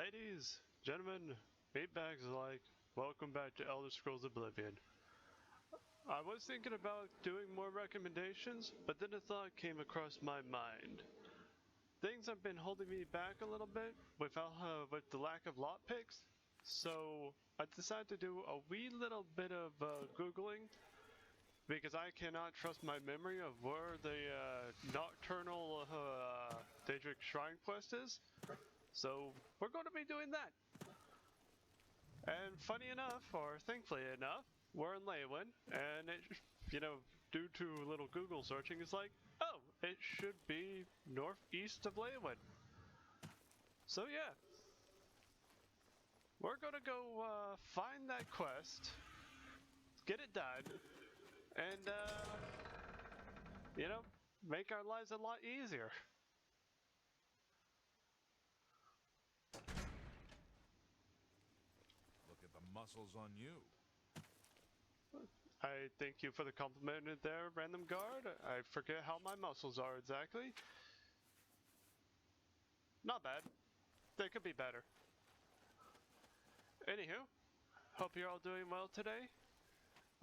Ladies, gentlemen, meatbags alike, welcome back to Elder Scrolls Oblivion. I was thinking about doing more recommendations, but then a thought came across my mind. Things have been holding me back a little bit with the lack of lockpicks, so I decided to do a wee little bit of Googling, because I cannot trust my memory of where the Nocturnal Daedric Shrine quest is. So we're going to be doing that. And funny enough, or thankfully enough, we're in Leyland, and it, due to a little Google searching, it's like, oh, it should be northeast of Leyland. So yeah, we're gonna go find that quest, get it done, and make our lives a lot easier. Look at the muscles on you. I thank you for the compliment there, random guard. I forget how my muscles are exactly. Not bad. They could be better. Anywho, hope you're all doing well today.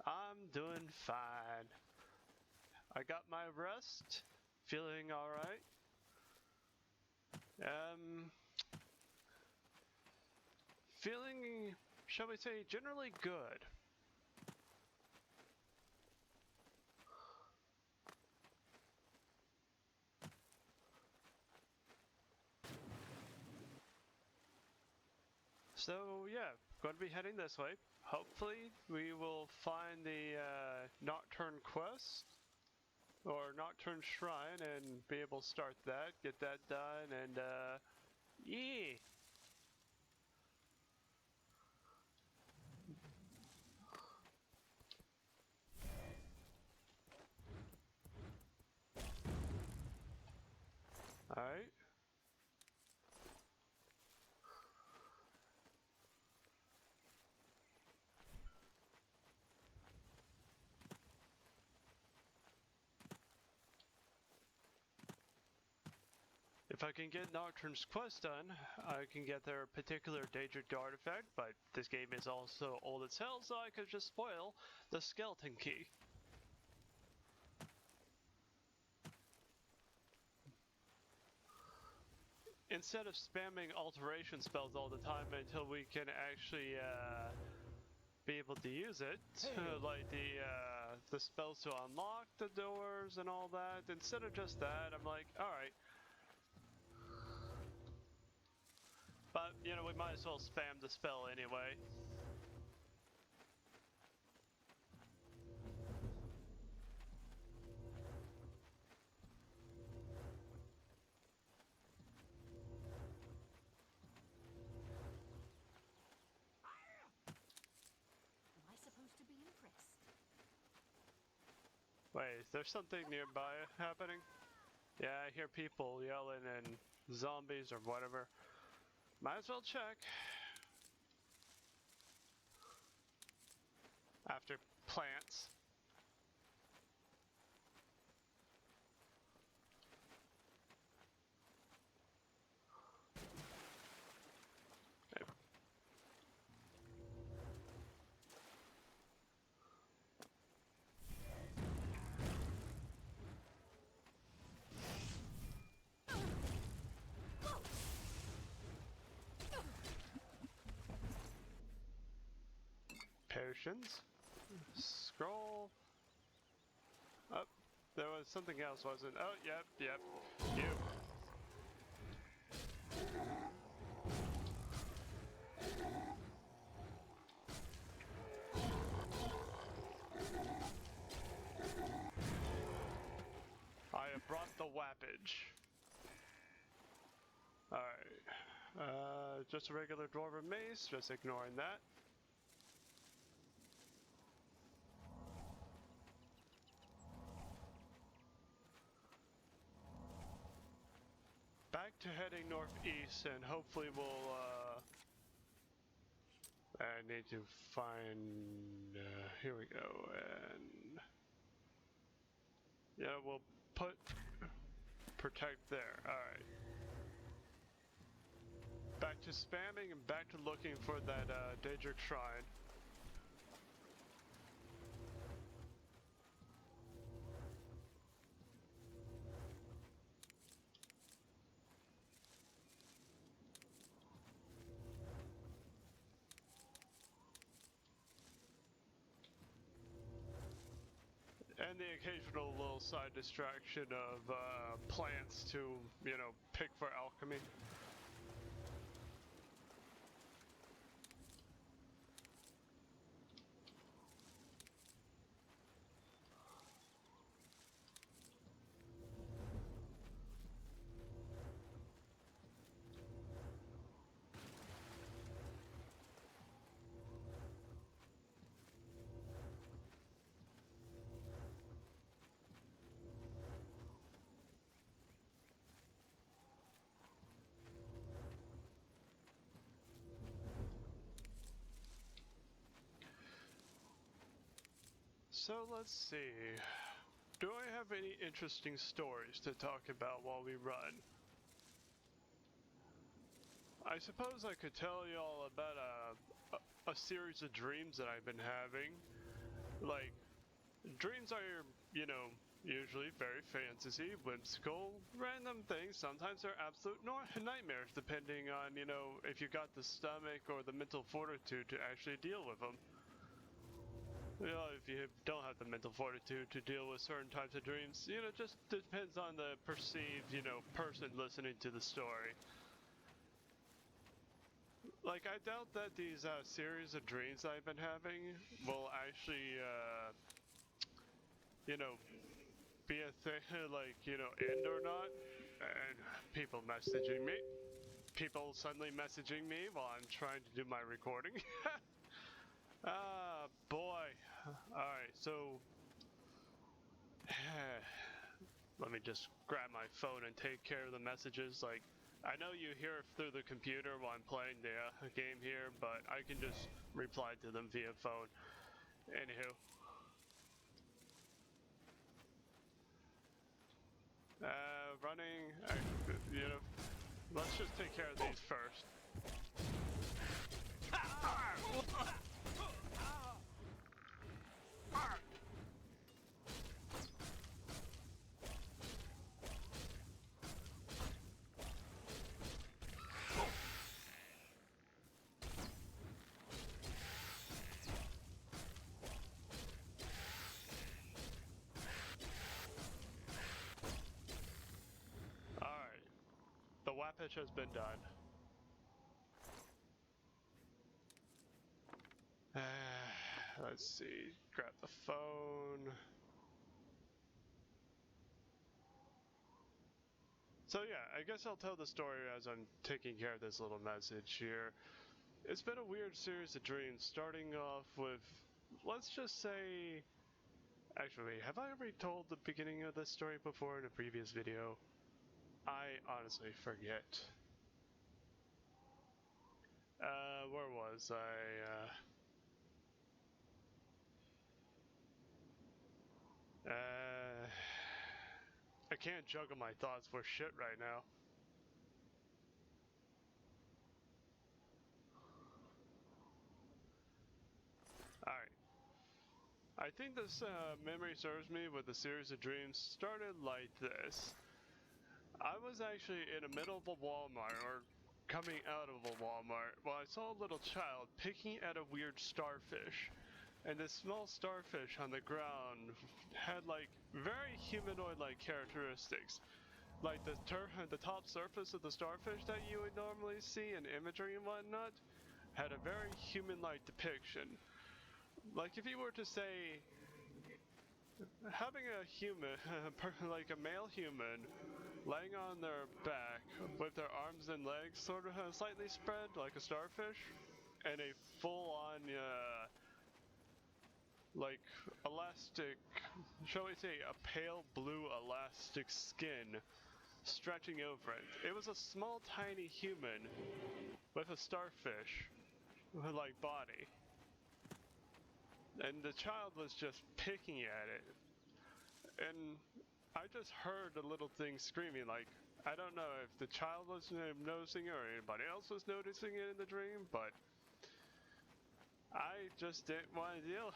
I'm doing fine. I got my rest, feeling alright. Feeling, shall we say, generally good. So yeah, going to be heading this way. Hopefully we will find the Nocturne quest, or Nocturne Shrine, and be able to start that, get that done, and yeah! Alright. If I can get Nocturne's quest done, I can get their particular Daedric artifact, but this game is also old as hell, so I could just spoil the skeleton key. Instead of spamming alteration spells all the time until we can actually be able to use it, like the spells to unlock the doors and all that, instead of just that, I'm like, alright. But, we might as well spam the spell anyway. Am I supposed to be impressed? Wait, is there something nearby happening? Yeah, I hear people yelling and zombies or whatever. Might as well check. After plants. Okay. Potions. Scroll. Oh, there was something else, wasn't? Oh, yep. You. I have brought the wappage. Alright. Just a regular dwarven mace, just ignoring that. Back to heading northeast, and hopefully we'll, I need to find, here we go, and yeah, we'll put protect there. Alright. Back back to spamming and back to looking for that Daedric Shrine. And the occasional little side distraction of plants to, you know, pick for alchemy. So let's see. Do I have any interesting stories to talk about while we run? I suppose I could tell you all about a series of dreams that I've been having. Like, dreams are, you know, usually very fantasy, whimsical, random things. Sometimes they're absolute nightmares, depending on, you know, if you got the stomach or the mental fortitude to actually deal with them. You know, if you don't have the mental fortitude to deal with certain types of dreams, you know, it just depends on the perceived, you know, person listening to the story. Like, I doubt that these series of dreams I've been having will actually, you know, be a thing, like, you know, end or not. And people messaging me. People suddenly messaging me while I'm trying to do my recording. Ah, boy. Alright, so... let me just grab my phone and take care of the messages. Like, I know you hear it through the computer while I'm playing the game here, but I can just reply to them via phone. Anywho. Running, you know, let's just take care of these first. Alright, the Wapish has been done. Let's see, grab the phone. So yeah, I guess I'll tell the story as I'm taking care of this little message here. It's been a weird series of dreams, starting off with, let's just say... Actually, have I already told the beginning of this story before in a previous video? I honestly forget. Where was I? I can't juggle my thoughts for shit right now. Alright. I think this memory serves me with a series of dreams started like this. I was actually in the middle of a Walmart, or coming out of a Walmart, while I saw a little child picking at a weird starfish. And this small starfish on the ground had like very humanoid-like characteristics. Like the top surface of the starfish that you would normally see in imagery and whatnot had a very human-like depiction. Like if you were to say, having a human, like a male human, laying on their back with their arms and legs sort of slightly spread like a starfish, and a full-on, like elastic, shall we say, a pale blue elastic skin stretching over it. It was a small, tiny human with a starfish-like body. And the child was just picking at it. And I just heard the little thing screaming like, I don't know if the child was noticing it or anybody else was noticing it in the dream, but I just didn't want to deal,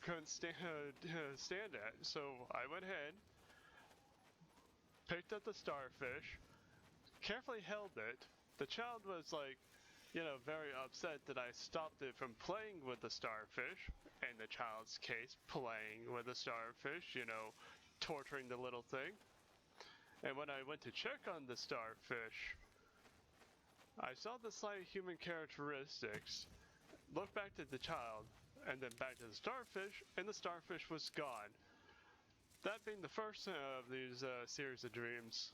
couldn't stand it. So I went ahead, picked up the starfish, carefully held it. The child was very upset that I stopped it from playing with the starfish. In the child's case, playing with the starfish, torturing the little thing. And when I went to check on the starfish, I saw the slight human characteristics, looked back to the child, and then back to the starfish, and the starfish was gone. That being the first of these series of dreams.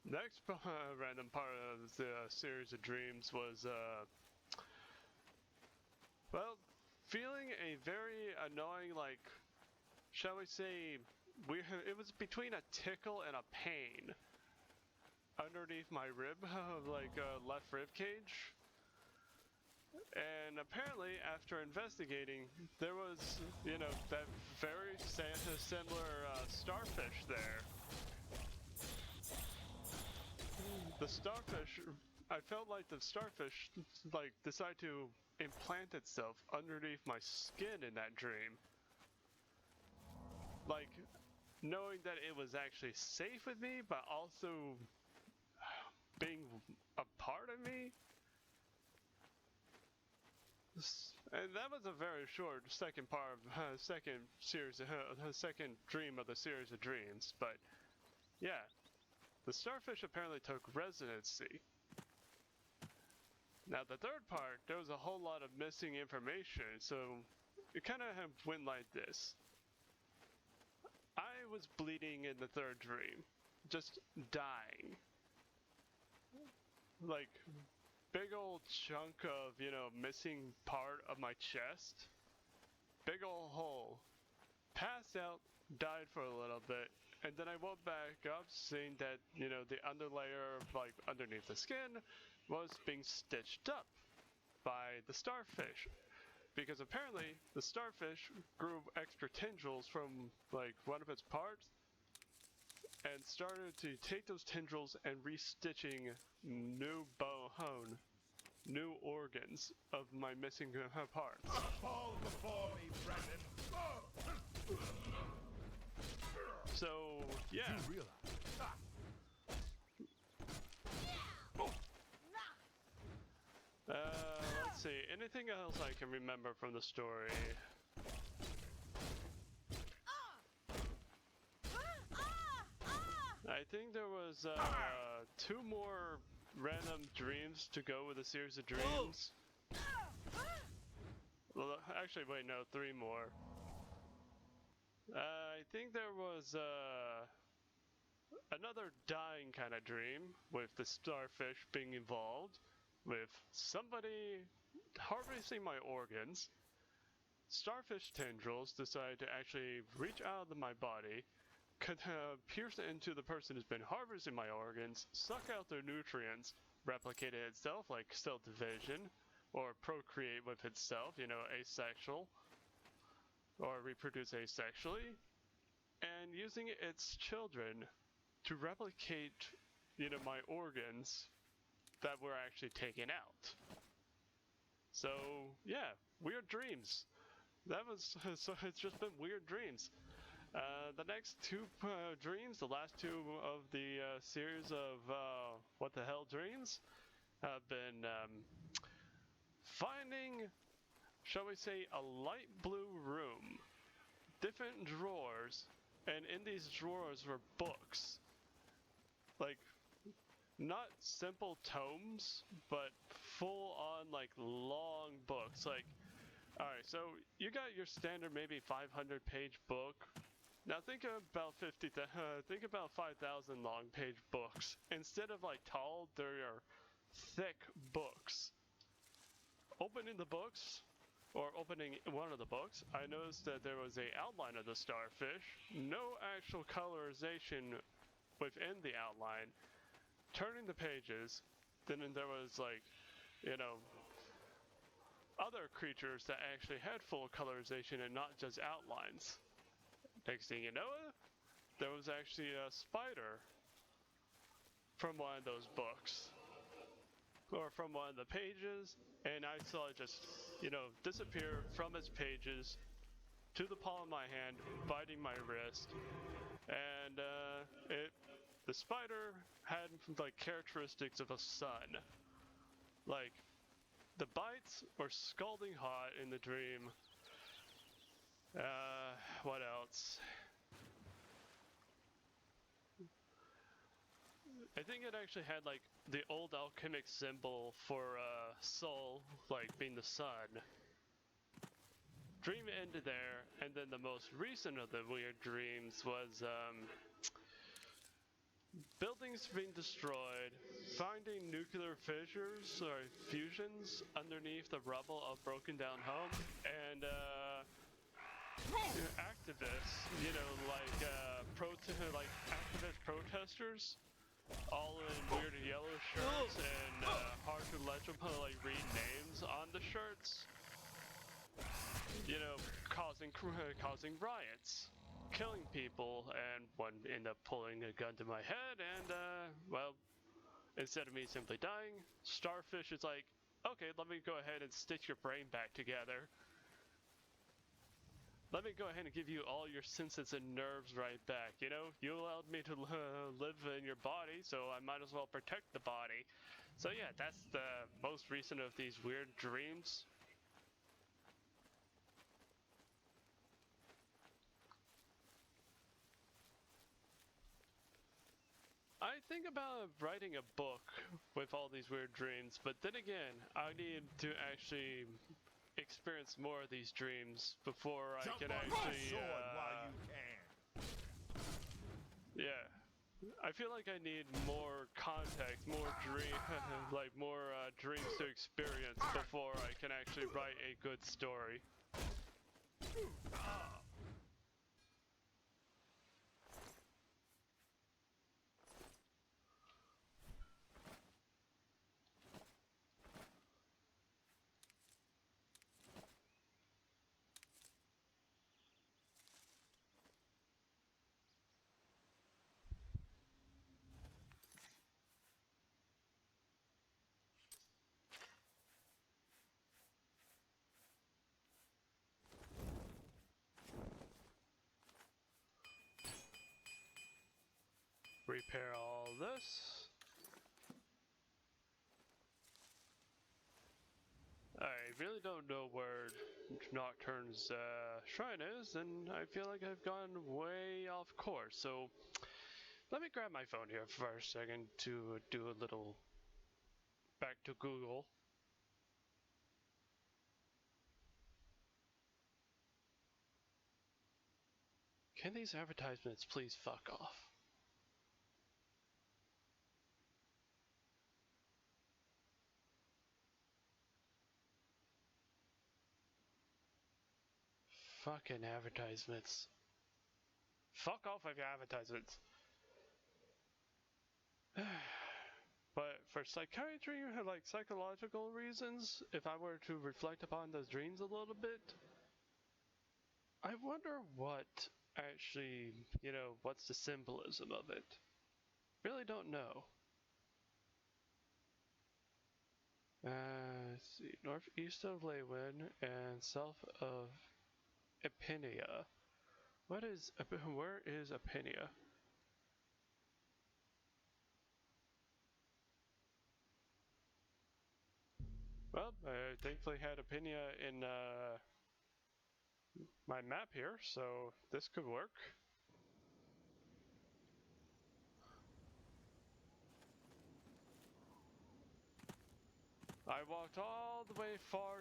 Next random part of the series of dreams was, feeling a very annoying, shall we say, it was between a tickle and a pain underneath my rib, left rib cage. And apparently, after investigating, there was, that very similar starfish there. The starfish, I felt like the starfish, decided to implant itself underneath my skin in that dream. Knowing that it was actually safe with me, but also being a part of me. And that was a very short second second dream of the series of dreams. But yeah, the starfish apparently took residency. Now the third part, there was a whole lot of missing information, so it kind of went like this. I was bleeding in the third dream, just dying. Big old chunk of, missing part of my chest. Big old hole. Passed out, died for a little bit, and then I woke back up seeing that, the underlayer, underneath the skin, was being stitched up by the starfish. Because apparently, the starfish grew extra tendrils from, one of its parts, and started to take those tendrils and restitching new organs of my missing parts. Fall before me, Brennan. So, yeah. You realize? Let's see. Anything else I can remember from the story? I think there was 2 more random dreams to go with a series of dreams. Well, actually, wait, no, 3 more. I think there was another dying kind of dream with the starfish being involved, with somebody harvesting my organs. Starfish tendrils decided to actually reach out of my body, could pierce into the person who's been harvesting my organs, suck out their nutrients, replicate it itself like cell division, or procreate with itself, asexual, or reproduce asexually, and using its children to replicate, my organs that were actually taken out. So, yeah, weird dreams. So it's just been weird dreams. The next 2 dreams, the last 2 of the series of What the Hell Dreams, have been finding, shall we say, a light blue room, different drawers, and in these drawers were books. Not simple tomes, but full-on, long books. Alright, so you got your standard maybe 500-page book. Now think about 5,000 long-page books. Instead of tall, there are thick books. Opening the books, or opening one of the books, I noticed that there was an outline of the starfish. No actual colorization within the outline. Turning the pages, then there was other creatures that actually had full colorization and not just outlines. Next thing you know, there was actually a spider from one of those books, or from one of the pages, and I saw it just, disappear from its pages to the palm of my hand, biting my wrist, and the spider had like characteristics of a sun. Like, the bites were scalding hot in the dream. What else? I think it actually had like the old alchemic symbol for soul, like being the sun. Dream ended there, and then the most recent of the weird dreams was buildings being destroyed, finding nuclear fissures or fusions underneath the rubble of broken down homes, and activists, like activist protesters, all in weird yellow shirts and hard to legible, like read names on the shirts. Causing riots, killing people, and one ended up pulling a gun to my head, and instead of me simply dying, Starfish is like, okay, let me go ahead and stitch your brain back together. Let me go ahead and give you all your senses and nerves right back. You allowed me to live in your body, so I might as well protect the body. So yeah, that's the most recent of these weird dreams. I think about writing a book with all these weird dreams, but then again, I need to actually experience more of these dreams before I can actually. While you can. Yeah, I feel like I need more context, more dreams to experience before I can actually write a good story. Repair all this. I really don't know where Nocturne's shrine is, and I feel like I've gone way off course, so let me grab my phone here for a second to do a little back to Google. Can these advertisements please fuck off? Fucking advertisements. Fuck off with your advertisements. But for psychiatry, like psychological reasons, if I were to reflect upon those dreams a little bit, I wonder what actually, what's the symbolism of it? Really don't know. Let's see, northeast of Leywin and south of Epinia. Where is Epinia? Well, I thankfully had Epinia in my map here, so this could work. I walked all the way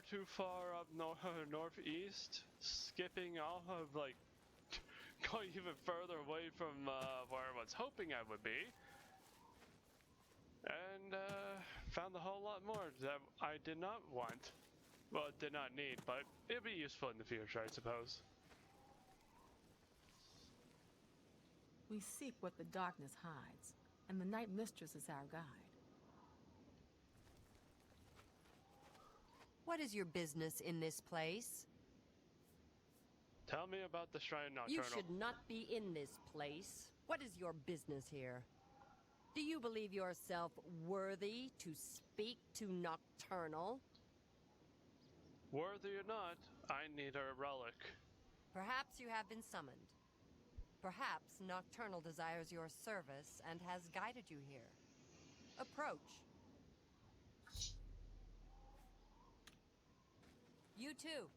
too far up northeast, skipping off of going even further away from where I was hoping I would be, and found a whole lot more that I did not want. Well, did not need, but it'd be useful in the future, I suppose. We seek what the darkness hides, and the Night Mistress is our guide. What is your business in this place? Tell me about the Shrine Nocturnal. You should not be in this place. What is your business here? Do you believe yourself worthy to speak to Nocturnal? Worthy or not, I need a relic. Perhaps you have been summoned. Perhaps Nocturnal desires your service and has guided you here. Approach. You too.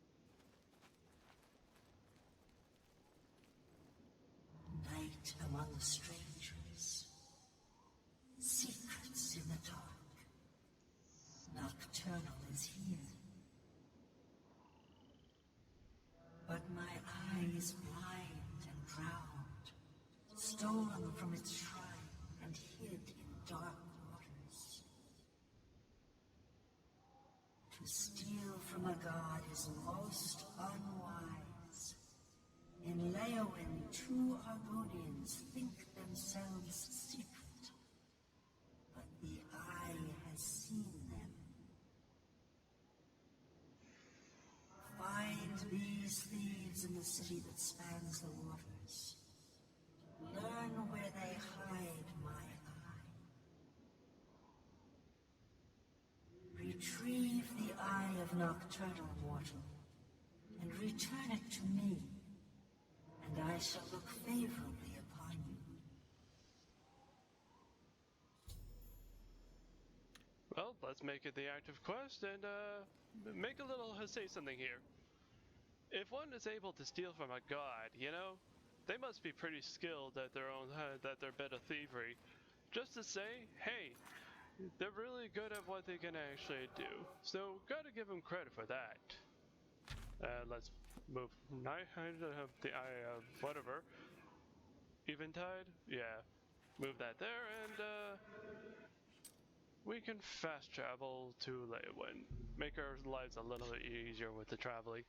Night among strangers. Secrets in the dark. Nocturnal is here. But my eye is blind and drowned, stolen from its shrine and hid in dark waters. To steal from a god is most unwise. In Leowin, 2 Argonians think themselves secret, but the eye has seen them. Find these thieves in the city that spans the waters. Learn where they hide my eye. Retrieve the eye of Nocturnal Mortal, and return it to me, and I shall look favorably upon you. Well, let's make it the active quest and make a little say something here. If one is able to steal from a god, you know, they must be pretty skilled at their own at their bit of thievery. Just to say, hey, they're really good at what they can actually do. So gotta give them credit for that. Let's move the whatever. Eventide? Yeah. Move that there and we can fast travel to Leowin. Make our lives a little bit easier with the traveling.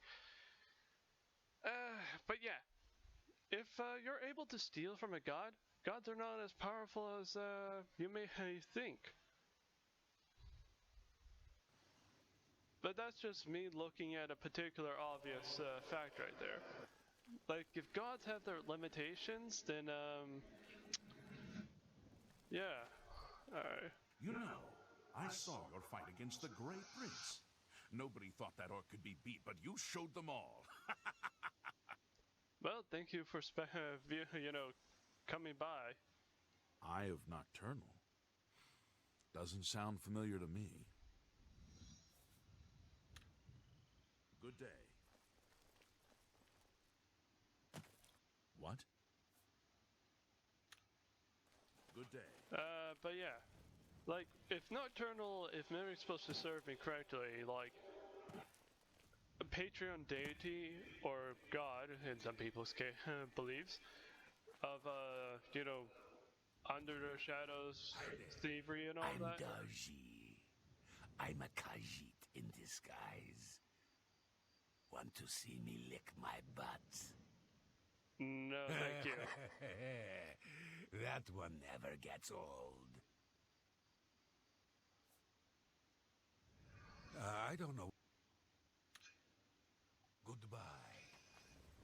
But yeah, if you're able to steal from a god, gods are not as powerful as you may think. But that's just me looking at a particular obvious fact right there. Like, if gods have their limitations, then, yeah. Alright. You know, I saw your fight against the Great Prince. Nobody thought that orc could be beat, but you showed them all. Well, thank you for, coming by. Eye of Nocturnal. Doesn't sound familiar to me. Good day. What? Good day. But yeah. Like, if Mary's supposed to serve me correctly, like, a Patreon deity, or god, in some people's beliefs, of, under the shadows, thievery and all that. Darji. I'm a Khajiit in disguise. Want to see me lick my butt? No, thank you. That one never gets old. I don't know. Goodbye.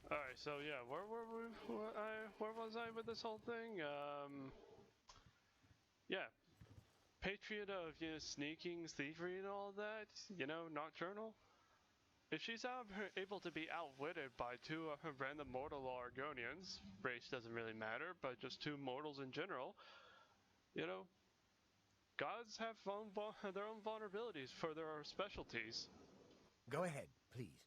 Alright, so yeah, where was I with this whole thing? Yeah. Patriot of, sneaking, thievery and all that, Nocturnal. If she's able to be outwitted by 2 random mortal Argonians, race doesn't really matter, but just 2 mortals in general, gods have their own vulnerabilities for their specialties. Go ahead, please.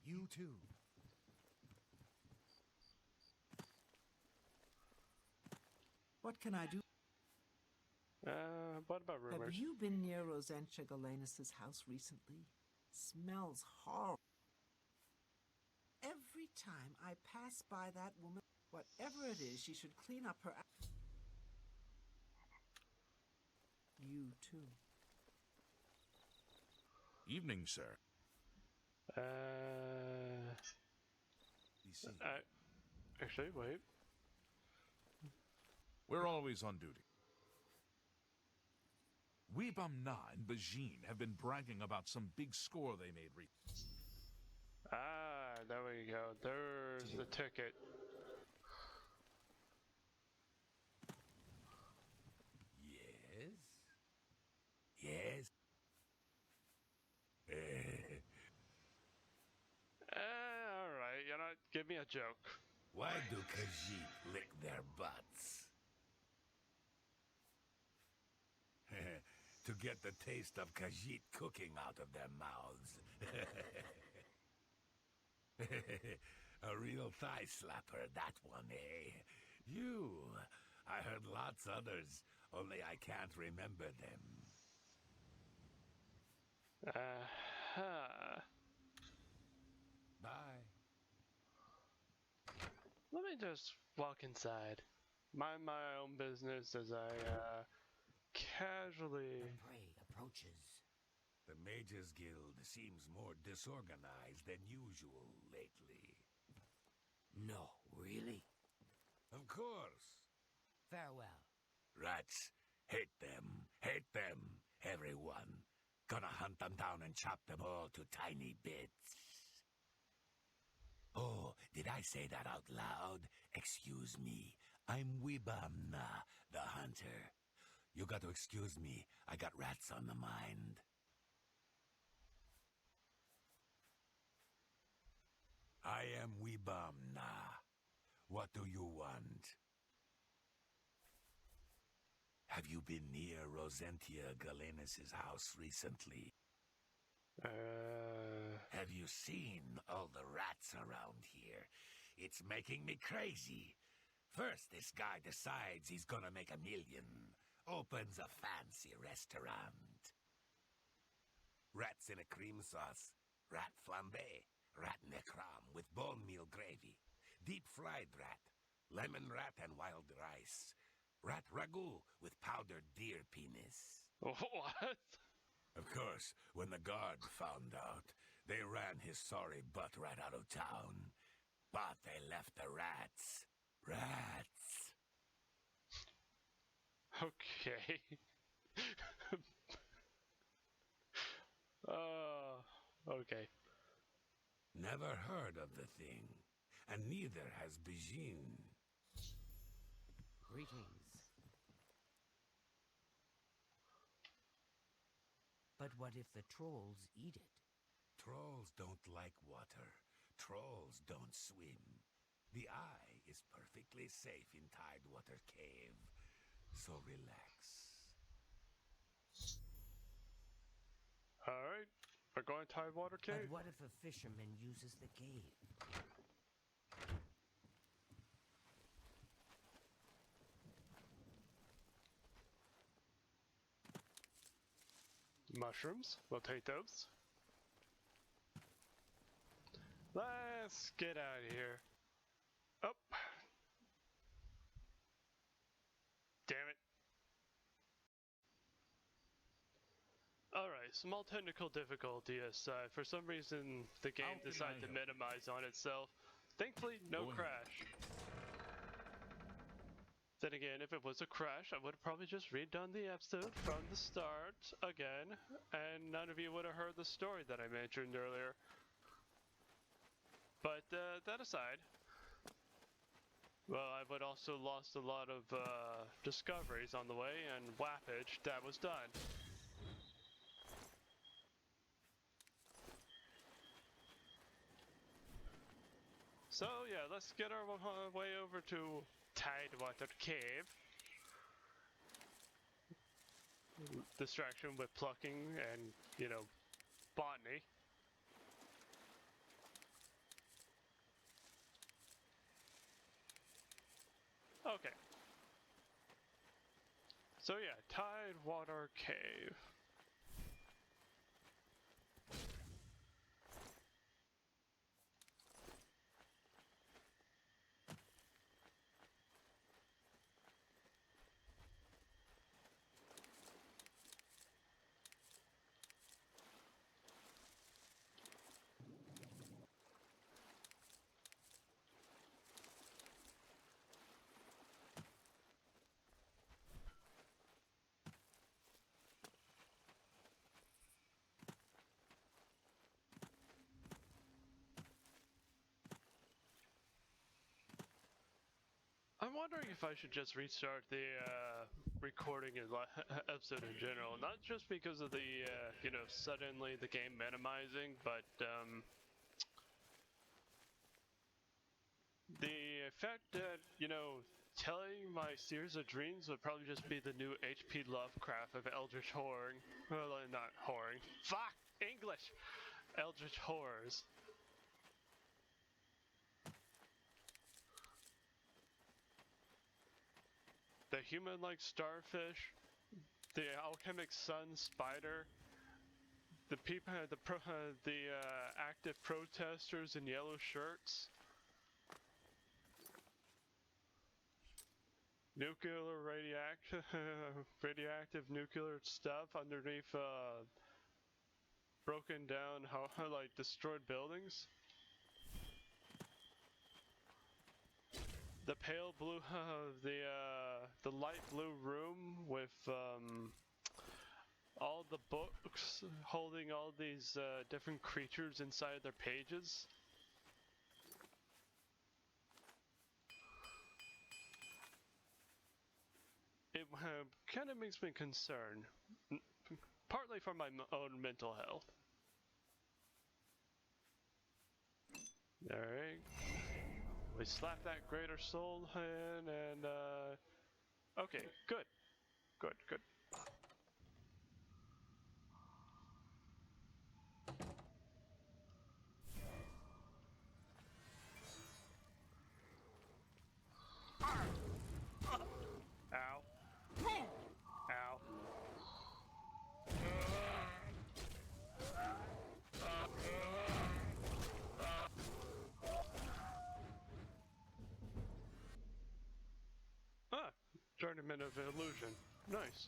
You too. What can I do? What about rumors? Have you been near Rosentia Galenus' house recently? Smells horrible. Every time I pass by that woman, whatever it is, she should clean up her act. You too. Evening, sir. Actually, wait. We're always on duty. Weebam-Na and Bajin have been bragging about some big score they made recently. there we go. There's the ticket. Yes? Yes? Alright, you know, give me a joke. Why do Khajiit lick their butts? To get the taste of Khajiit cooking out of their mouths. A real thigh slapper, that one, eh? I heard lots others, only I can't remember them. Bye. Let me just walk inside. Mind my own business as I, casually... The prey approaches. The Mages Guild seems more disorganized than usual lately. No, really? Of course. Farewell. Rats, hate them, everyone. Gonna hunt them down and chop them all to tiny bits. Oh, did I say that out loud? Excuse me. I'm Wibamna, the hunter. You got to excuse me. I got rats on the mind. I am Wibamna. What do you want? Have you been near Rosentia Galenis' house recently? Have you seen all the rats around here? It's making me crazy. First, this guy decides he's gonna make $1 million. Opens a fancy restaurant. Rats in a cream sauce. Rat flambé. Rat necram with bone meal gravy. Deep-fried rat. Lemon rat and wild rice. Rat ragu with powdered deer penis. What? Of course, when the guard found out, they ran his sorry butt right out of town. But they left the rats. Rats. Okay. Okay. Never heard of the thing. And neither has Bijin. Greetings. But what if the trolls eat it? Trolls don't like water. Trolls don't swim. The eye is perfectly safe in Tidewater Cave. So relax. Alright. We're going Tidewater Cave? But what if a fisherman uses the cave? Mushrooms. We'll take those. Let's get out of here. Oh. Damn it. Alright, small technical difficulty aside. For some reason, the game decided to minimize on itself. Thankfully, no crash. Then again, if it was a crash, I would have probably just redone the episode from the start again, and none of you would have heard the story that I mentioned earlier. But that aside, well, I would also lost a lot of discoveries on the way and whappage that was done. So yeah, let's get our way over to Tidewater Cave. Distraction with plucking and, you know, botany. Okay. So yeah, Tidewater Cave. I'm wondering if I should just restart the recording and episode in general, not just because of the, suddenly the game minimizing, but the fact that, telling my series of dreams would probably just be the new H.P. Lovecraft of Eldritch Horror. Well, not horror. Fuck! English! Eldritch Horrors. The human-like starfish, the alchemic sun spider, the people, the active protesters in yellow shirts, nuclear radioactive nuclear stuff underneath broken down, like destroyed buildings. The pale blue, the light blue room with all the books holding all these different creatures inside their pages. It kind of makes me concerned, partly for my own mental health. Alright. We slap that greater soul in and okay, good. Good, good. Ow. Ow. Ah, Tournament of Illusion. Nice.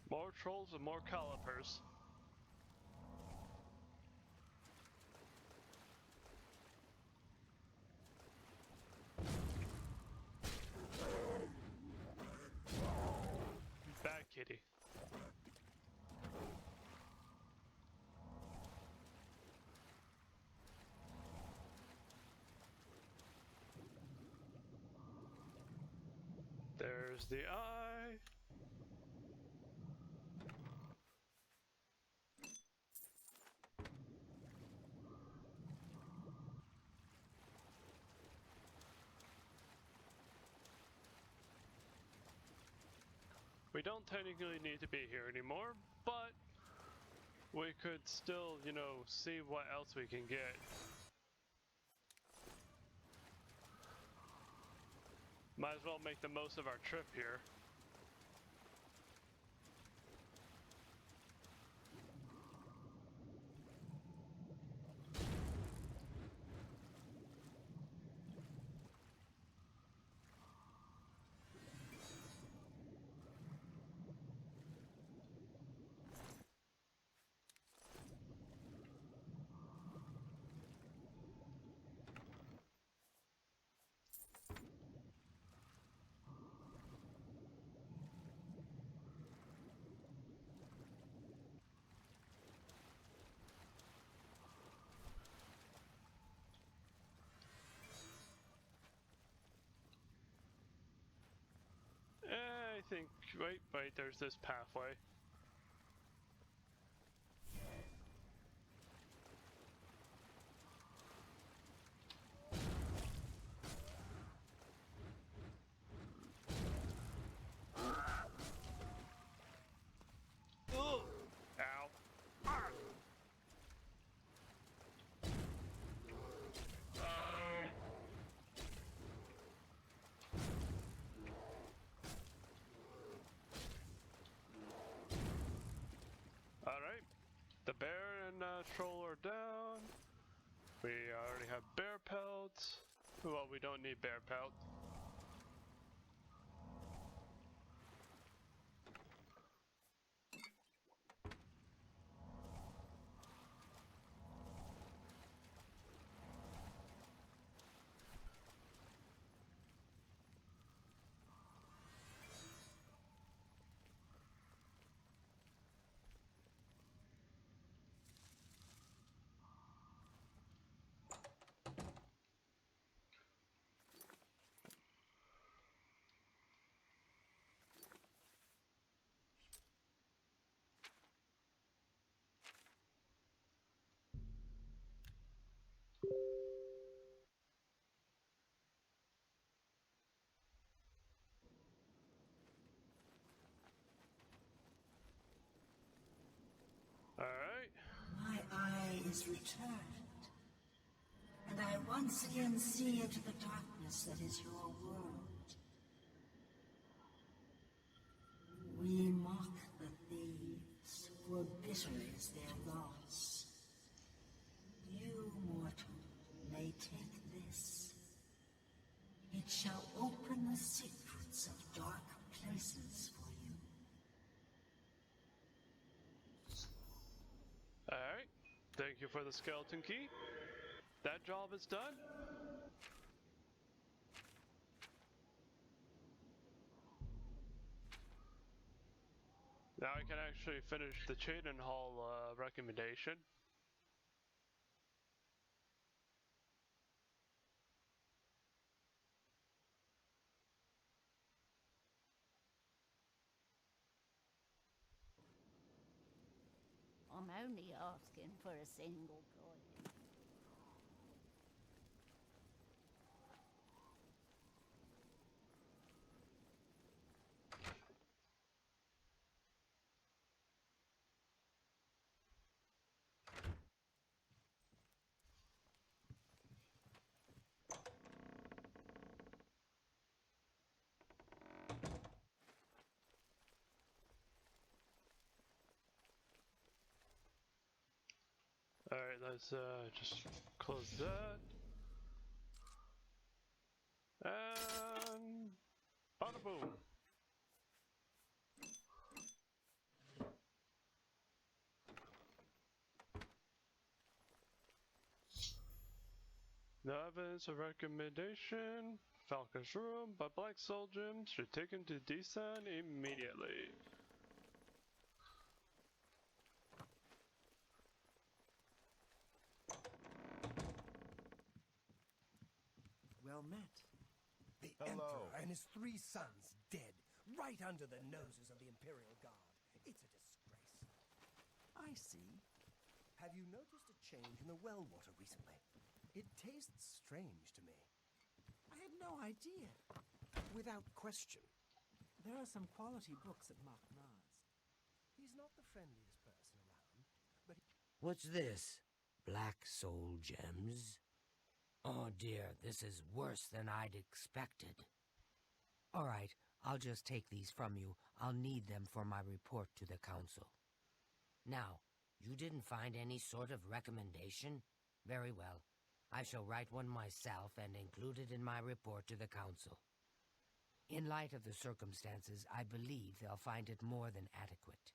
More trolls and more calipers. Bad kitty. There's the eye. We don't technically need to be here anymore, but we could still, see what else we can get. Might as well make the most of our trip here. I think, wait, there's this pathway. Ow. Alright, the bear and troll are down. We already have bear pelts. Well, we don't need bear pelt. is returned, and I once again see into the darkness that is your world. We mock the thieves, for bitter is their loss. You, mortal, may take this. It shall open the secrets of dark places for you. Alright, thank you for the skeleton key. That job is done. Now I can actually finish the Chaden Hall recommendation. I'm only asking for a single coin. Alright, let's just close that. And bada boom. No evidence of recommendation. Falcon's room, but Black Soul Gems should take him to Desan immediately. Well met. The Emperor and his 3 sons dead, right under the noses of the Imperial Guard. It's a disgrace. I see. Have you noticed a change in the well water recently? It tastes strange to me. I had no idea. Without question. There are some quality books at Mach-Naz. He's not the friendliest person around, but... What's this? Black soul gems? Oh dear, this is worse than I'd expected. All right, I'll just take these from you. I'll need them for my report to the council. Now, you didn't find any sort of recommendation? Very well. I shall write one myself and include it in my report to the council. In light of the circumstances, I believe they'll find it more than adequate.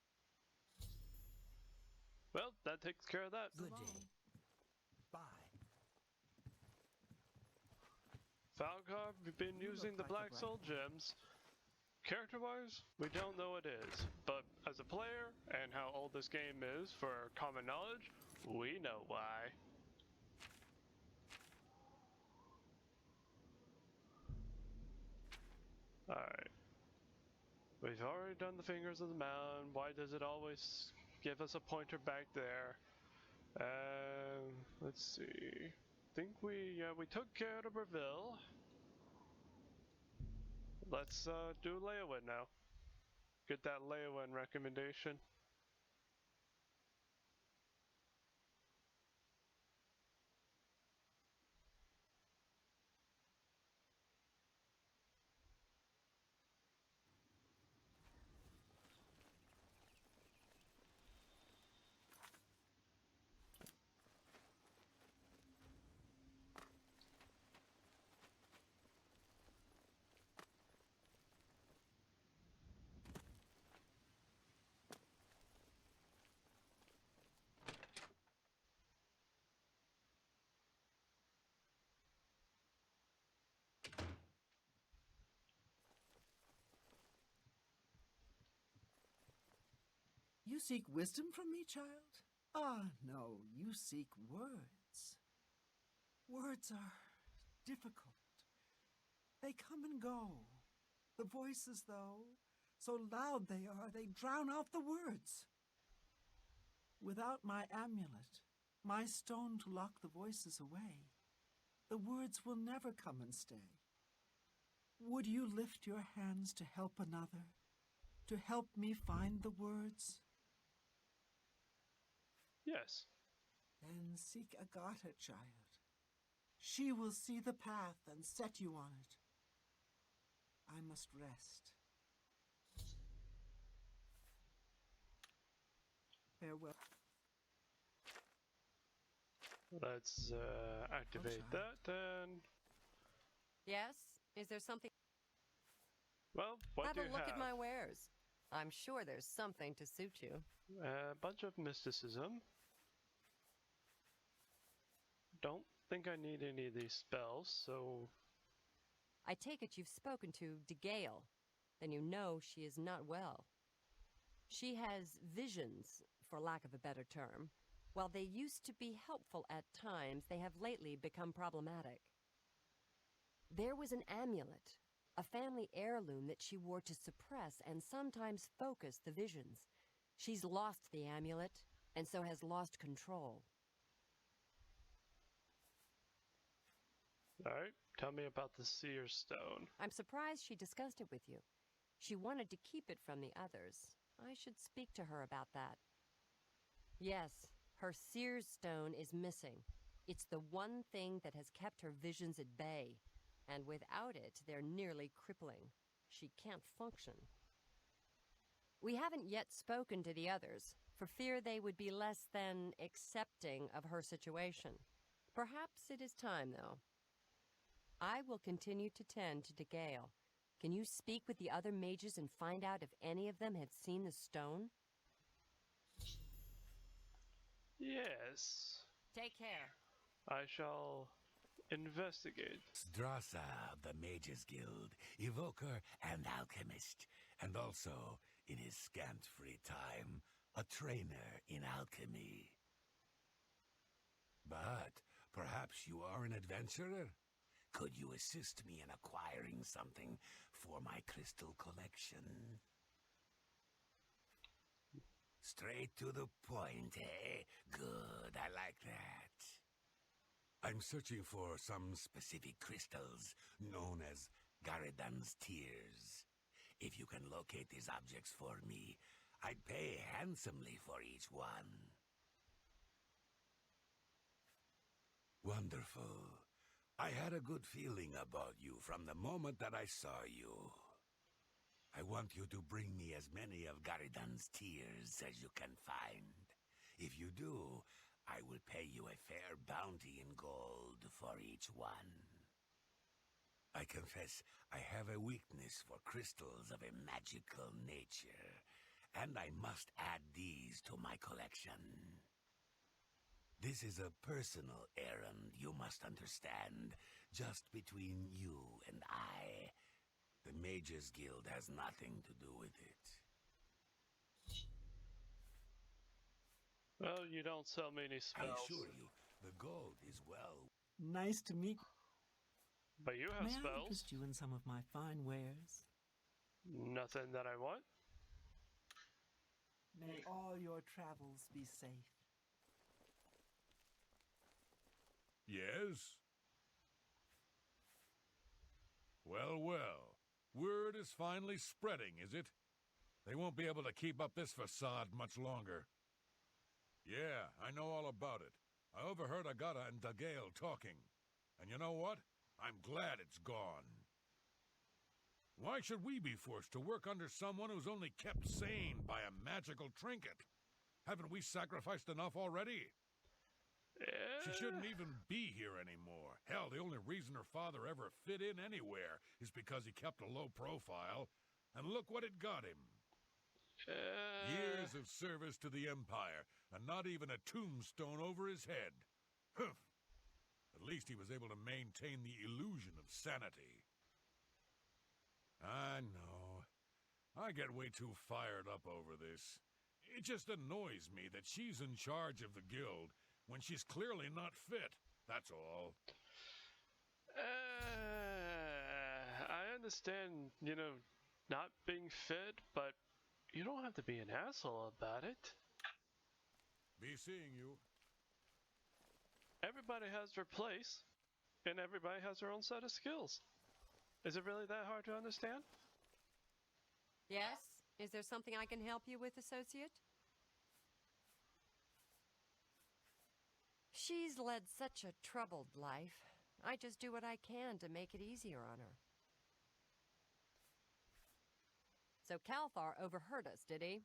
Well, that takes care of that. Good day. Bye. Falcon, we've been using the Black Soul Gems. Character-wise, we don't know what it is, but as a player, and how old this game is for common knowledge, we know why. Alright. We've already done the Fingers of the Mountain. Why does it always give us a pointer back there? Let's see. I think we took care of Breville. Let's do Leowin now. Get that Leowin recommendation. You seek wisdom from me, child? Ah, no, you seek words. Words are difficult. They come and go. The voices, though, so loud they are, they drown out the words. Without my amulet, my stone to lock the voices away, the words will never come and stay. Would you lift your hands to help another, to help me find the words? Yes. Then seek Agatha, child. She will see the path and set you on it. I must rest. Farewell. Let's activate that and... Yes? Is there something? Well, what Have do a you look have? at my wares. I'm sure there's something to suit you. A bunch of mysticism. Don't think I need any of these spells, so... I take it you've spoken to DeGale. Then you know she is not well. She has visions, for lack of a better term. While they used to be helpful at times, they have lately become problematic. There was an amulet, a family heirloom that she wore to suppress and sometimes focus the visions. She's lost the amulet, and so has lost control. Alright, tell me about the Seer Stone. I'm surprised she discussed it with you. She wanted to keep it from the others. I should speak to her about that. Yes, her Seer's Stone is missing. It's the one thing that has kept her visions at bay. And without it, they're nearly crippling. She can't function. We haven't yet spoken to the others, for fear they would be less than accepting of her situation. Perhaps it is time, though. I will continue to tend to DeGale. Can you speak with the other mages and find out if any of them had seen the stone? Yes. Take care. I shall investigate. Strasa of the Mages Guild, evoker and alchemist, and also, in his scant free time, a trainer in alchemy. But perhaps you are an adventurer? Could you assist me in acquiring something for my crystal collection? Straight to the point, eh? Good, I like that. I'm searching for some specific crystals known as Garidan's Tears. If you can locate these objects for me, I'd pay handsomely for each one. Wonderful. I had a good feeling about you from the moment that I saw you. I want you to bring me as many of Garidan's tears as you can find. If you do, I will pay you a fair bounty in gold for each one. I confess I have a weakness for crystals of a magical nature, and I must add these to my collection. This is a personal errand, you must understand, just between you and I. The Mages Guild has nothing to do with it. Well, you don't sell me any I spells. assure you, the gold is well. Nice to meet you. But you have May I spells. interest you in some of my fine wares? Nothing that I want. May all your travels be safe. Yes? Well, well. Word is finally spreading, is it? They won't be able to keep up this facade much longer. Yeah, I know all about it. I overheard Agatha and DeGale talking. And you know what? I'm glad it's gone. Why should we be forced to work under someone who's only kept sane by a magical trinket? Haven't we sacrificed enough already? She shouldn't even be here anymore. Hell, the only reason her father ever fit in anywhere is because he kept a low profile. And look what it got him. Years of service to the Empire, and not even a tombstone over his head. Humph. At least he was able to maintain the illusion of sanity. I know. I get way too fired up over this. It just annoys me that she's in charge of the guild when she's clearly not fit, that's all. I understand, not being fit, but you don't have to be an asshole about it. Be seeing you. Everybody has their place, and everybody has their own set of skills. Is it really that hard to understand? Yes? Is there something I can help you with, associate? She's led such a troubled life. I just do what I can to make it easier on her. So Calthar overheard us, did he?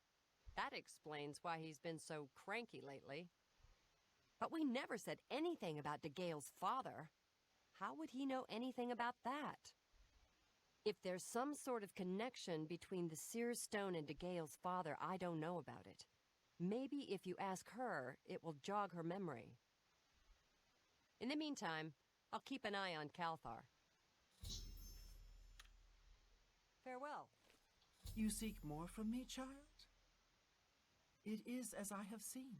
That explains why he's been so cranky lately. But we never said anything about DeGale's father. How would he know anything about that? If there's some sort of connection between the Seer Stone and DeGale's father, I don't know about it. Maybe if you ask her, it will jog her memory. In the meantime, I'll keep an eye on Calthar. Farewell. You seek more from me, child? It is as I have seen.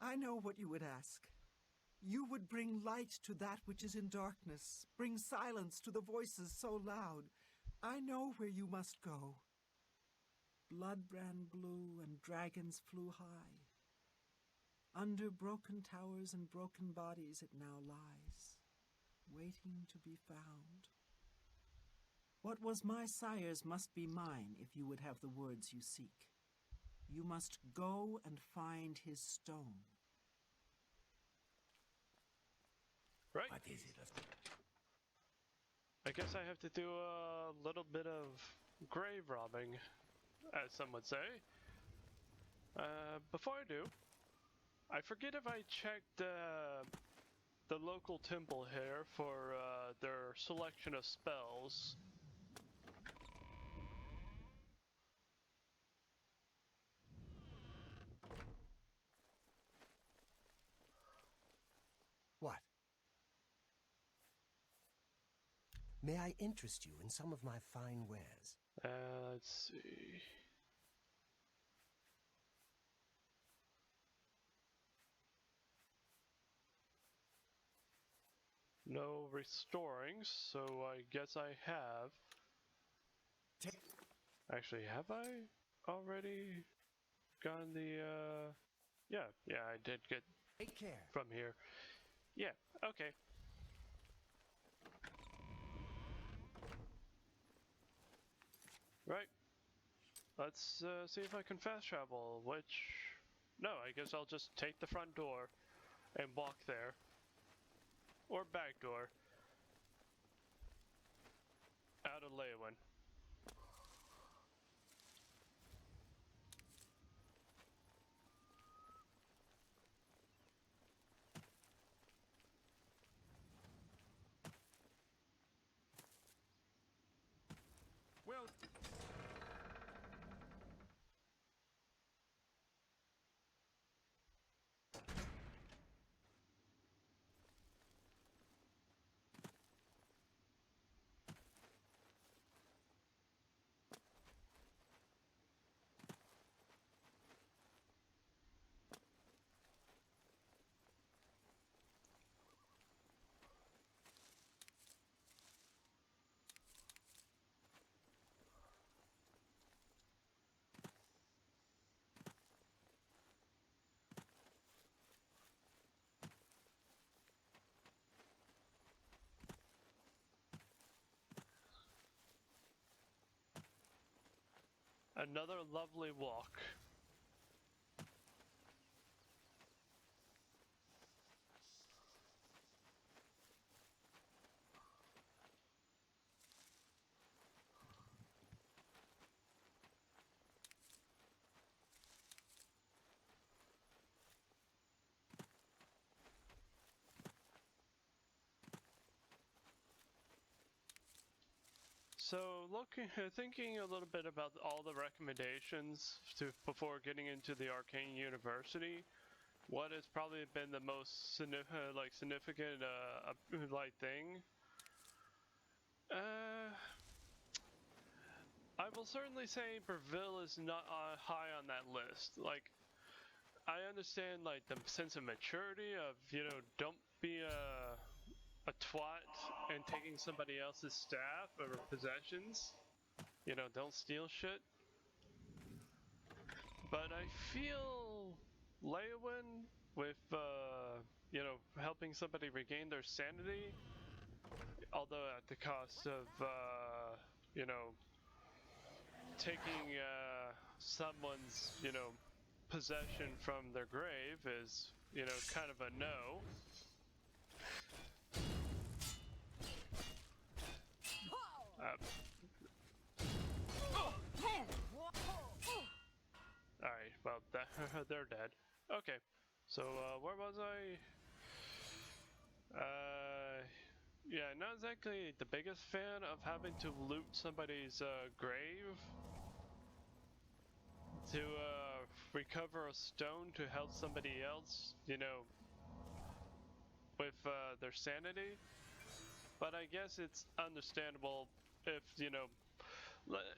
I know what you would ask. You would bring light to that which is in darkness, bring silence to the voices so loud. I know where you must go. Blood ran blue and dragons flew high. Under broken towers and broken bodies it now lies, waiting to be found. What was my sire's must be mine if you would have the words you seek. You must go and find his stone. Right. What is it? I guess I have to do a little bit of grave robbing, as some would say. Before I do, I forget if I checked the local temple here for their selection of spells. What? May I interest you in some of my fine wares? Let's see. No restoring, so I guess I have. Actually, have I already gotten the, yeah, I did get Take care. from here. Yeah, okay. Right. Let's see if I can fast travel, which... No, I guess I'll just take the front door and walk there. Or back door. Out of Leywin. Well... Another lovely walk. So, thinking a little bit about all the recommendations before getting into the Arcane University, what has probably been the most significant thing? I will certainly say Bravil is not high on that list. Like, I understand like the sense of maturity of, don't be a twat and taking somebody else's staff or possessions. Don't steal shit. But I feel Leywin with, helping somebody regain their sanity, although at the cost of, taking someone's, possession from their grave is, you know, kind of a no. Alright, well, they're dead. Okay, so where was I? Yeah, not exactly the biggest fan of having to loot somebody's grave to recover a stone to help somebody else, you know, with their sanity. But I guess it's understandable if, you know,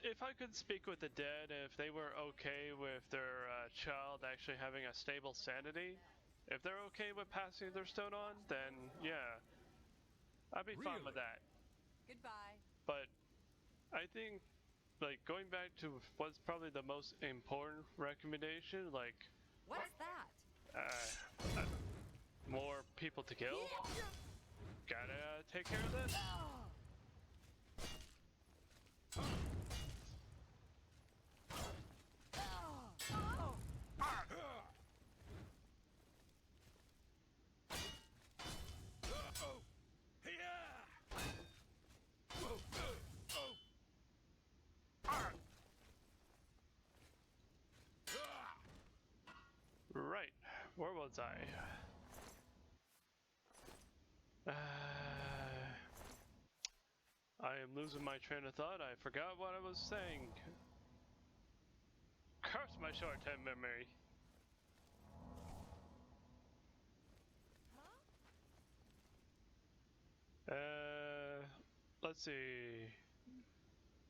if I could speak with the dead, if they were okay with their child actually having a stable sanity, if they're okay with passing their stone on, then yeah, I'd be fine with that. Goodbye. But I think, like, going back to what's probably the most important recommendation, like, What's that? more people to kill. Gotta take care of this. Right, where was I? I am losing my train of thought. I forgot what I was saying. Curse my short-term memory. Let's see.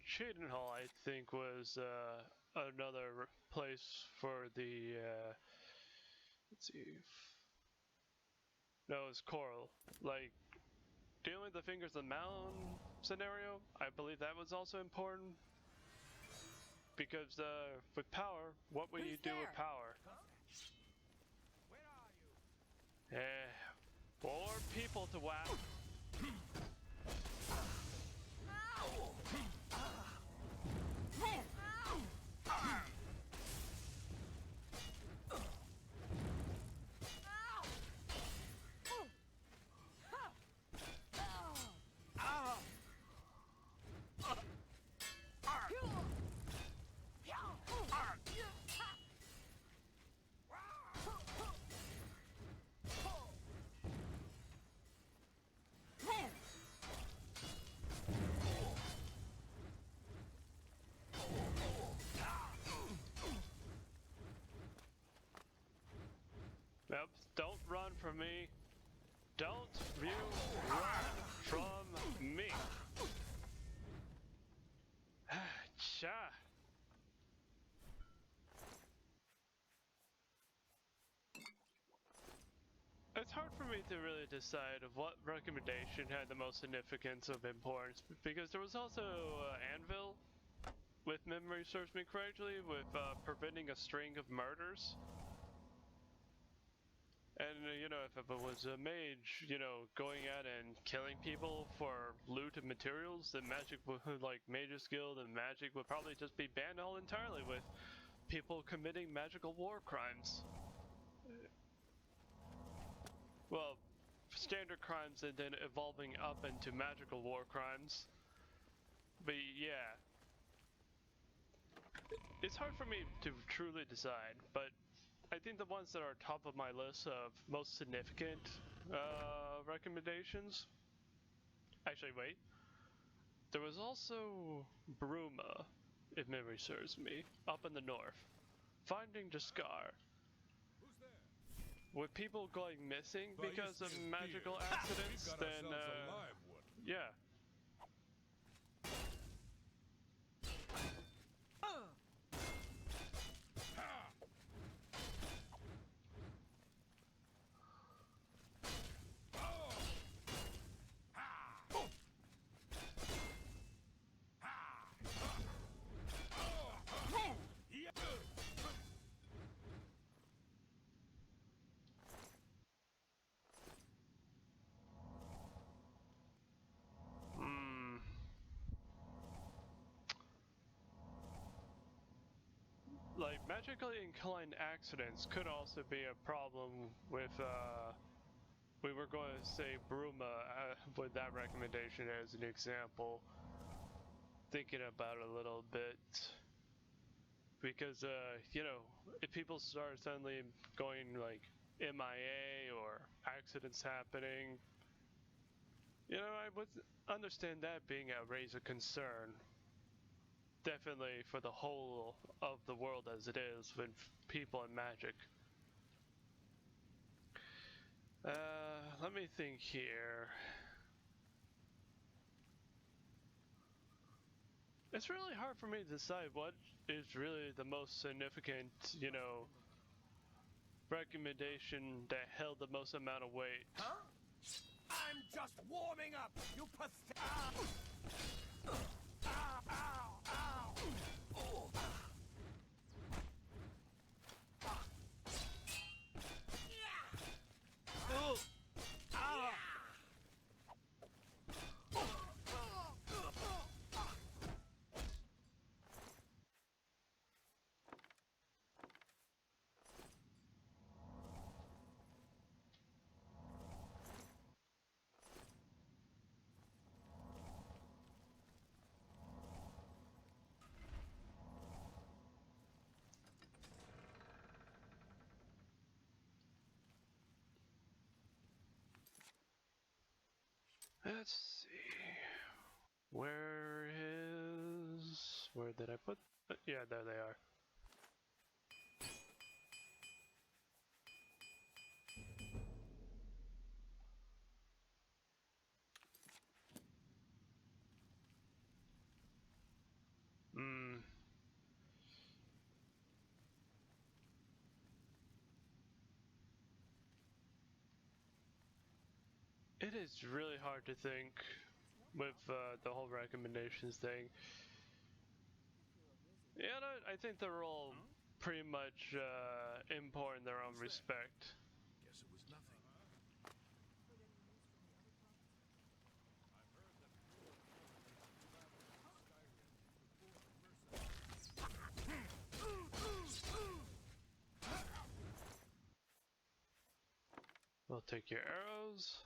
Shaden Hall, I think, was another place for the. Let's see. No, it's Coral. Like, dealing with the Fingers of the Mountain scenario, I believe that was also important. Because with power, what will you do with power? More people to whack. Yep, don't run from me. Don't you run from me. Cha. It's hard for me to really decide of what recommendation had the most significance of importance, because there was also Anvil, with memory serves me correctly, with preventing a string of murders. And, you know, if it was a mage, you know, going out and killing people for loot and materials, then magic would, like, Mage's Guild and magic would probably just be banned all entirely with people committing magical war crimes. Well, standard crimes and then evolving up into magical war crimes. But yeah. It's hard for me to truly decide, but I think the ones that are top of my list of most significant recommendations. Actually, wait. There was also Bruma, if memory serves me, up in the north. Finding the scar. With people going missing because of magical accidents, then yeah. magically inclined accidents could also be a problem with, we were going to say Bruma with that recommendation as an example. Thinking about it a little bit. Because, you know, if people start suddenly going like MIA or accidents happening, you know, I would understand that being a raise of concern. Definitely for the whole of the world as it is with people and magic. Let me think here. It's really hard for me to decide what is really the most significant, you know, recommendation that held the most amount of weight. Huh? I'm just warming up, you pathetic. Ow! Ow! Ow! Ow! Oh! Ah! Let's see. Where did I put? Yeah, there they are. It is really hard to think with the whole recommendations thing. Yeah, no, I think they're all pretty much important in their own respect. Guess it was nothing. We'll take your arrows.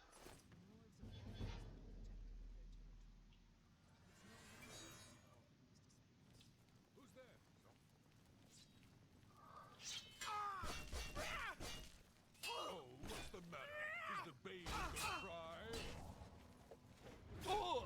Who's there? Oh, what's the matter? Is the baby gonna cry? Oh!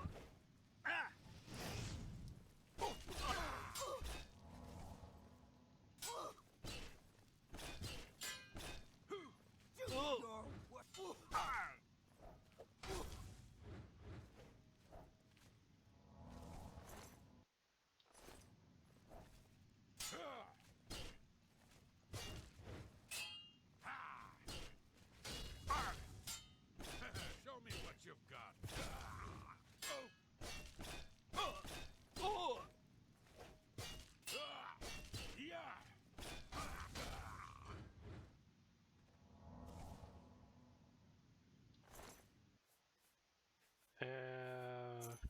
Show me what you've got.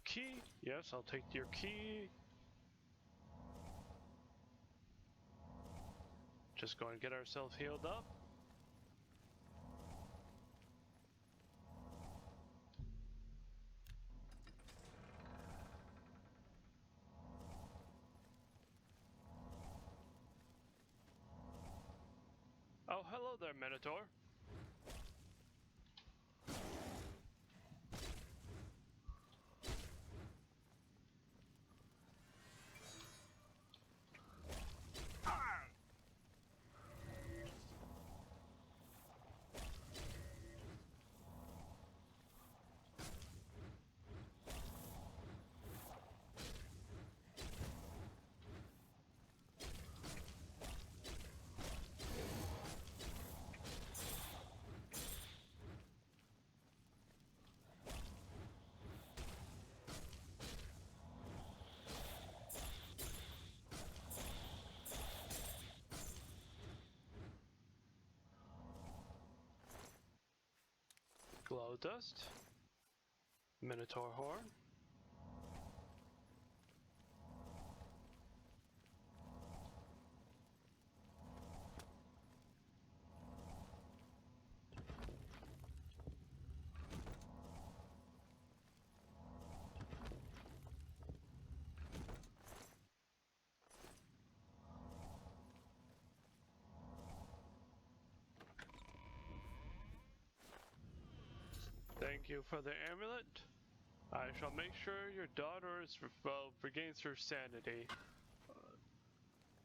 Key? Yes, I'll take your key. Just going to get ourselves healed up. Oh, hello there, Minotaur. Glow dust. Minotaur horn. Thank you for the amulet. I shall make sure your daughter regains her sanity.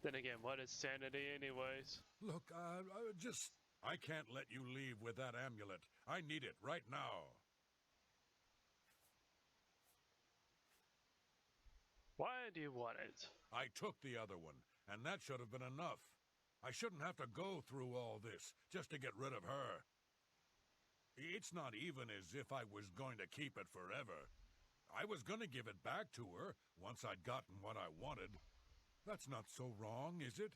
Then again, what is sanity anyways? Look, I can't let you leave with that amulet. I need it right now. Why do you want it? I took the other one, and that should have been enough. I shouldn't have to go through all this just to get rid of her. It's not even as if I was going to keep it forever. I was going to give it back to her once I'd gotten what I wanted. That's not so wrong, is it?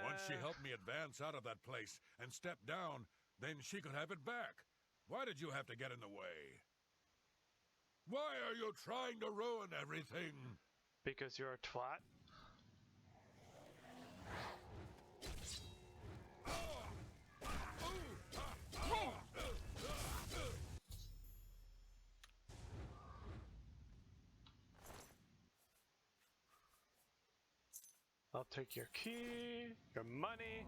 Once she helped me advance out of that place and step down, then she could have it back. Why did you have to get in the way? Why are you trying to ruin everything? Because you're a twat? I'll take your key, your money.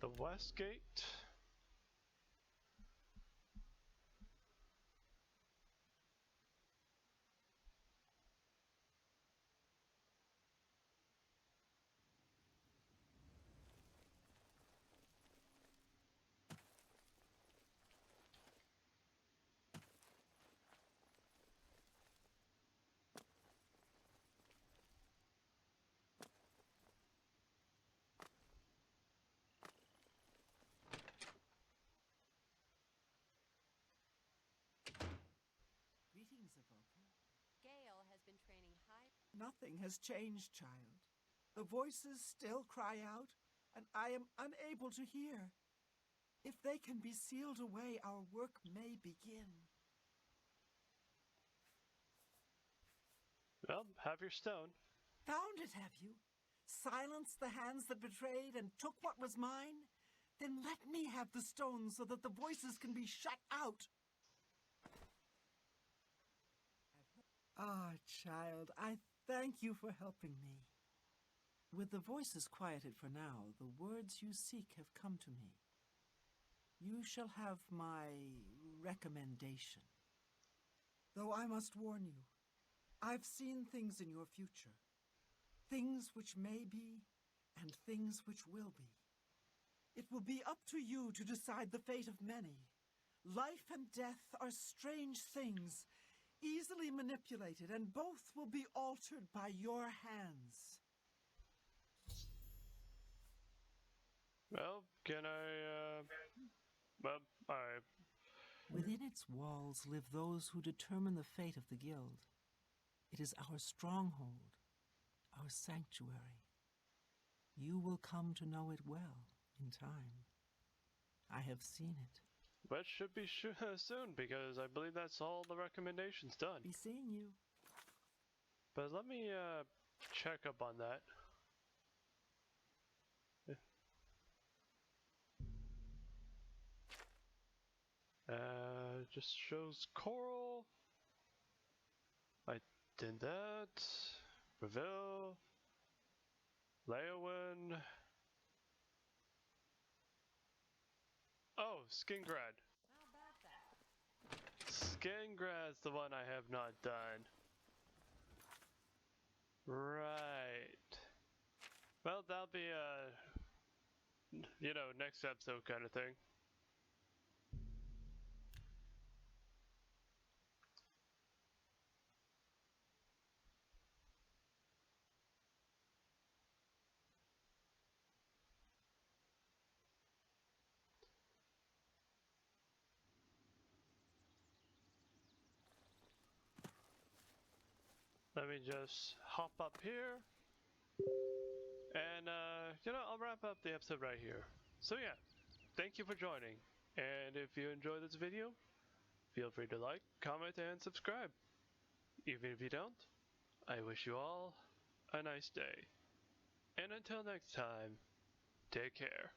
The west gate. Greetings, Avoka. Gale has been training high. Nothing has changed, child. The voices still cry out, and I am unable to hear. If they can be sealed away, our work may begin. Well, have your stone. Found it, have you? Silenced the hands that betrayed and took what was mine? Then let me have the stone so that the voices can be shut out. Ah, child, I thank you for helping me. With the voices quieted for now, the words you seek have come to me. You shall have my recommendation. Though I must warn you, I've seen things in your future. Things which may be, and things which will be. It will be up to you to decide the fate of many. Life and death are strange things, easily manipulated, and both will be altered by your hands. Well, can I, well, alright. Within its walls live those who determine the fate of the guild. It is our stronghold, our sanctuary. You will come to know it well in time. I have seen it. But should be soon, because I believe that's all the recommendations done. Be seeing you. But let me, check up on that. Just shows Coral. I did that. Reveal. Leowin. Oh, Skingrad. How about that? Skingrad's the one I have not done. Right. Well, that'll be next episode kind of thing. let me just hop up here. And, I'll wrap up the episode right here. So yeah, thank you for joining. And if you enjoyed this video, feel free to like, comment, and subscribe. Even if you don't, I wish you all a nice day. And until next time, take care.